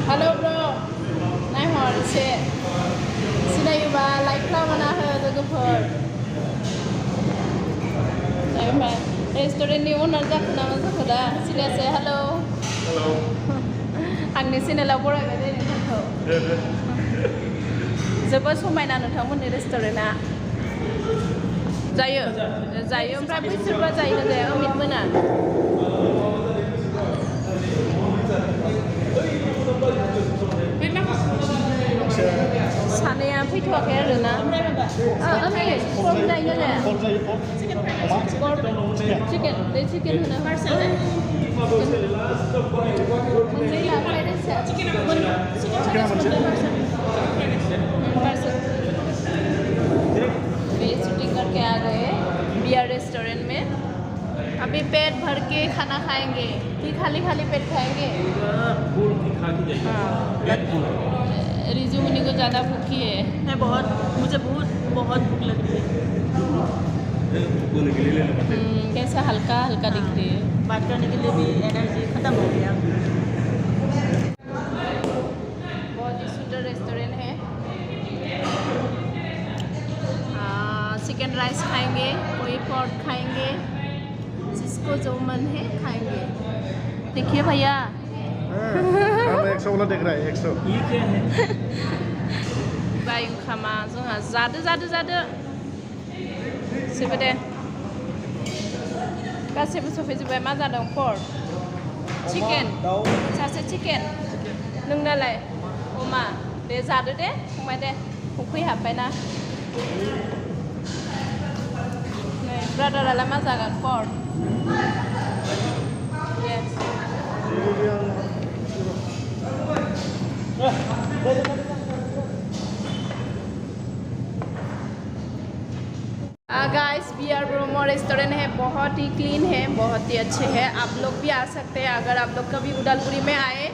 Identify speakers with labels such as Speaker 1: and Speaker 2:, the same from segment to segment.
Speaker 1: Halo bro, naik hor se. Sini yuba like lah mana he tu kepor. Naik mana? Restoran ni owner jak nama sakada. Sini se halo.
Speaker 2: Hello.
Speaker 1: Angni sini lah borak ada ni tu. Sebab semai nak nonton ni restoran na. Jaya, jaya. Berapa serba jaya jaya. Amit mana? Sana fैथ'वाखै आरो ना ओमफ्राय पर्क जायो ना chicken बे chicken होनो parcel मोनसे लाफाय देसा chicken parcel ये शूटिंग करके आ गए बियर रेस्टोरेंट में अभी पेट भर के खाना खाएंगे कि खाली खाली पेट खाएंगे रिजू मुनी को ज़्यादा भूखी है
Speaker 3: मैं मुझे बहुत भूख लग रही है
Speaker 1: कैसा हल्का हल्का दिख रही है
Speaker 3: बात करने के लिए भी एनर्जी खत्म हो गया
Speaker 1: बहुत ही सुंदर रेस्टोरेंट है चिकन राइस खाएंगे कोई पोर्क खाएंगे जिसको जो मन है खाएंगे देखिए भैया
Speaker 2: हम 100 वाला देख रहा है 100
Speaker 3: ये क्या है
Speaker 1: बाय खामा जोंहा जादो सिबोदे गासैबो सफैजोब्बाय मा जादों पर्क चिकेन सासे चिकेन नोंनालाय अमा दे जादो दे फंबाय दे उखैहाबबायना नै ब्रादारालाय मा जागोन पर्क yes गाइस बियर ब्रोमो रेस्टोरेंट है बहुत ही क्लीन है बहुत ही अच्छे है आप लोग भी आ सकते हैं अगर आप लोग कभी उदालपुरी में आए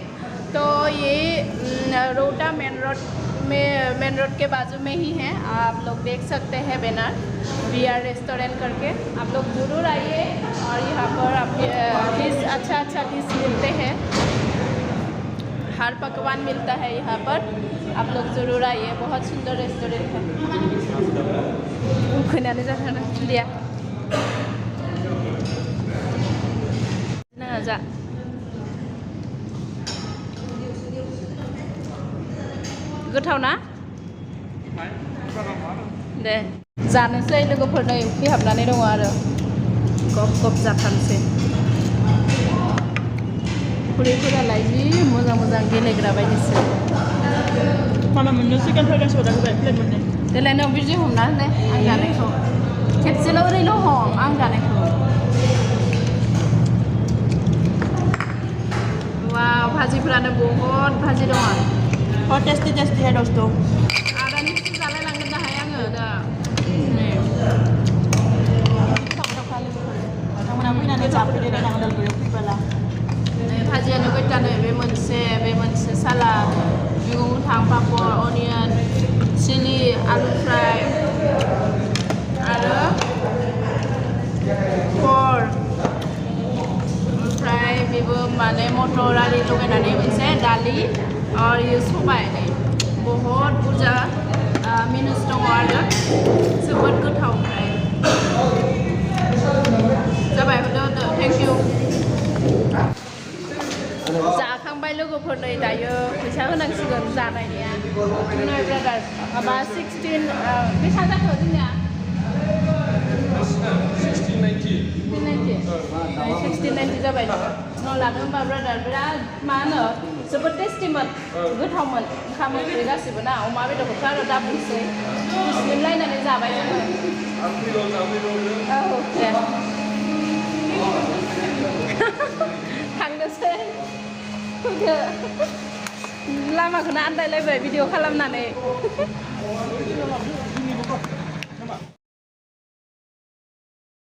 Speaker 1: तो ये रोटा मेन रोड के बाजू में ही है आप लोग देख सकते हैं बैनर बियर रेस्टोरेंट करके आप लोग ज़रूर आइए और यहाँ पर आप डिश अच्छा डिश मिलते हैं हर पकवान मिलता है यहाँ पर आप लोग ज़रूर आइए बहुत सुंदर रेस्टोरेंट है उखैनानै जाथारदों लिया नोङा जा गोथाव ना दे जानोसै लोगोफोरनो उखैहाबनानै दङ आरो गब जाथारनोसै खुरैफोरालाय जि मोजां गेलेग्रा बायदिसो
Speaker 3: माना मोननो चिकेन फ्राइड राइस अर्डार होबाय प्लेट मोननै
Speaker 1: देलाय नों बिदि हमना होनो आं जानायखौ खेबसेल' ओरैनो हम आं जानायखौ वाव भाजिफोरानो बहुत भाजि दङ
Speaker 3: और टेस्टी है दोस्तों
Speaker 1: आदानिसो जालाय लांगोन दाहाय आङो दा
Speaker 3: नोंथांमोना फैनानै जाफैदो देनां उदालगुरियाव फैबोला
Speaker 1: भाजियानो गोथानो बे मोनसे सालाद मैगं गोथां पापर अनियन चिलि आलु फ्राय आरो पर्क ओमफ्राय बेबो माने मटर आरि लगायनानै मोनसे दालि और ये सबाय बहुत बुरजा मिनुस दङ आरो जोबोद गोथाव ओमफ्राय जाबाय होदो थेंक इउ जाखांबाय लोगोफोरनो दायो फैसा होनांसिगोन जानायनिया नै ब्रादार माबा 16 बेसेबां जाखो जोंनिया 1690 जाबाय न' लादो होमबा ब्रादार बिराद मा होनो जोबोद टेस्टिमोन गोथावमोन ओंखाम ओंख्रि गासिबो ना अमा बेदरखौथ' आरो दा बुंसै बिस्मिल्लायनानै जाबाय जोङो औ दे थांनोसै फैदो लामाखौनो आन्दायलायबाय भिडिअ खालामनानै